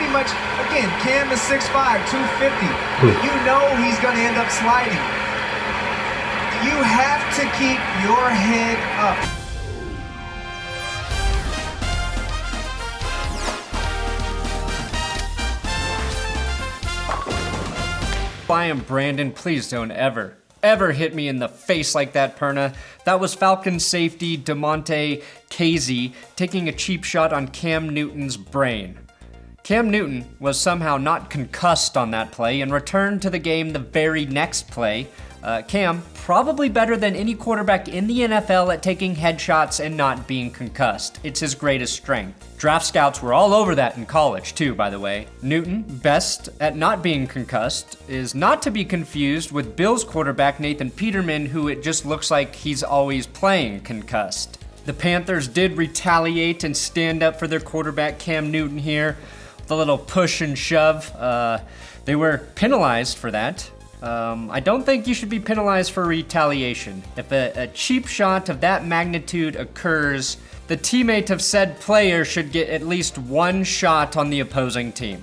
pretty much, again, Cam is 6'5", 250. You know he's going to end up sliding. You have to keep your head up. I am Brandon. Please don't ever hit me in the face like that, Perna. That was Falcons safety Damontae Kazee taking a cheap shot on Cam Newton's brain. Cam Newton was somehow not concussed on that play and returned to the game the very next play. Cam, probably better than any quarterback in the NFL at taking headshots and not being concussed. It's his greatest strength. Draft scouts were all over that in college too, by the way. Newton, best at not being concussed, is not to be confused with Bills quarterback Nathan Peterman, who it just looks like he's always playing concussed. The Panthers did retaliate and stand up for their quarterback Cam Newton here. The little push and shove. They were penalized for that. I don't think you should be penalized for retaliation. If a cheap shot of that magnitude occurs, the teammate of said player should get at least one shot on the opposing team.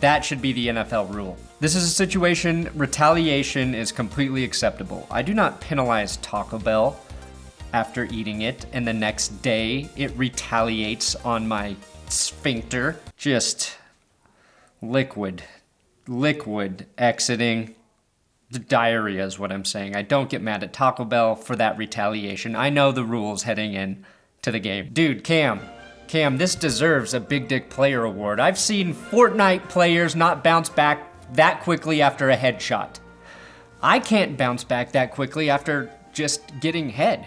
That should be the NFL rule. This is a situation, retaliation is completely acceptable. I do not penalize Taco Bell after eating it, and the next day it retaliates on my sphincter. Just liquid exiting. The diarrhea is what I'm saying. I don't get mad at Taco Bell for that retaliation. I know the rules heading in to the game. Dude, Cam, this deserves a Big Dick Player Award. I've seen Fortnite players not bounce back that quickly after a headshot. I can't bounce back that quickly after just getting head.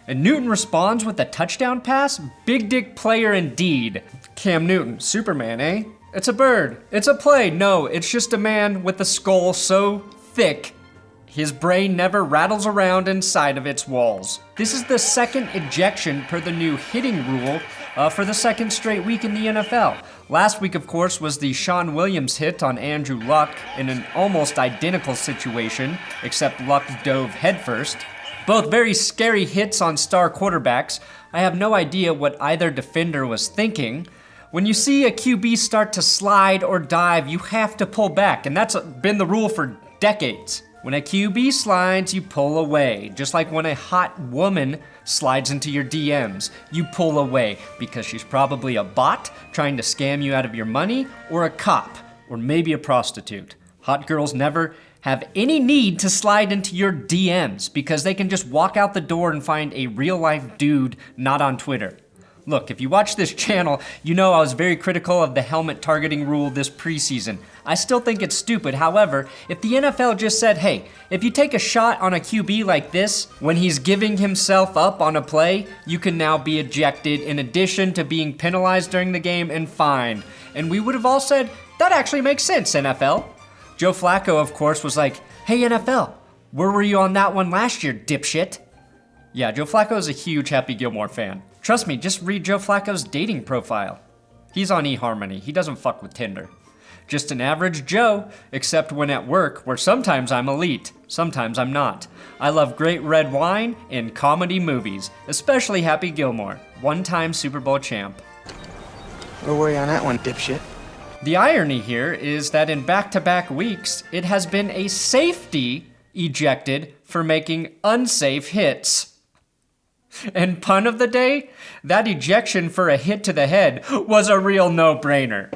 And Newton responds with a touchdown pass? Big Dick Player indeed. Cam Newton, Superman, eh? It's a bird. It's a play. No, it's just a man with a skull so thick, his brain never rattles around inside of its walls. This is the second ejection per the new hitting rule for the second straight week in the NFL. Last week, of course, was the Shawn Williams hit on Andrew Luck in an almost identical situation, except Luck dove headfirst. Both very scary hits on star quarterbacks. I have no idea what either defender was thinking. When you see a QB start to slide or dive, you have to pull back, and that's been the rule for decades. When a QB slides, you pull away. Just like when a hot woman slides into your DMs, you pull away because she's probably a bot trying to scam you out of your money, or a cop, or maybe a prostitute. Hot girls never have any need to slide into your DMs because they can just walk out the door and find a real-life dude not on Twitter. Look, if you watch this channel, you know I was very critical of the helmet targeting rule this preseason. I still think it's stupid. However, if the NFL just said, hey, if you take a shot on a QB like this, when he's giving himself up on a play, you can now be ejected in addition to being penalized during the game and fined. And we would have all said, that actually makes sense, NFL. Joe Flacco, of course, was like, hey, NFL, where were you on that one last year, dipshit? Yeah, Joe Flacco is a huge Happy Gilmore fan. Trust me, just read Joe Flacco's dating profile. He's on eHarmony. He doesn't fuck with Tinder. Just an average Joe, except when at work, where sometimes I'm elite, sometimes I'm not. I love great red wine and comedy movies, especially Happy Gilmore, one-time Super Bowl champ. Where were you on that one, dipshit? The irony here is that in back-to-back weeks, it has been a safety ejected for making unsafe hits. And pun of the day, that ejection for a hit to the head was a real no-brainer.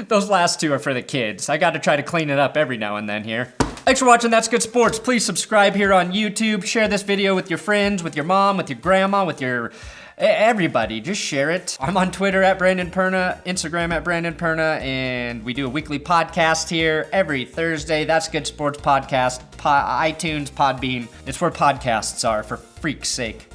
Those last two are for the kids. I gotta try to clean it up every now and then here. Thanks for watching That's Good Sports. Please subscribe here on YouTube. Share this video with your friends, with your mom, with your grandma, with your... everybody. Just share it. I'm on Twitter at Brandon Perna, Instagram at Brandon Perna, and we do a weekly podcast here every Thursday. That's Good Sports Podcast, iTunes, Podbean. It's where podcasts are, for freak's sake.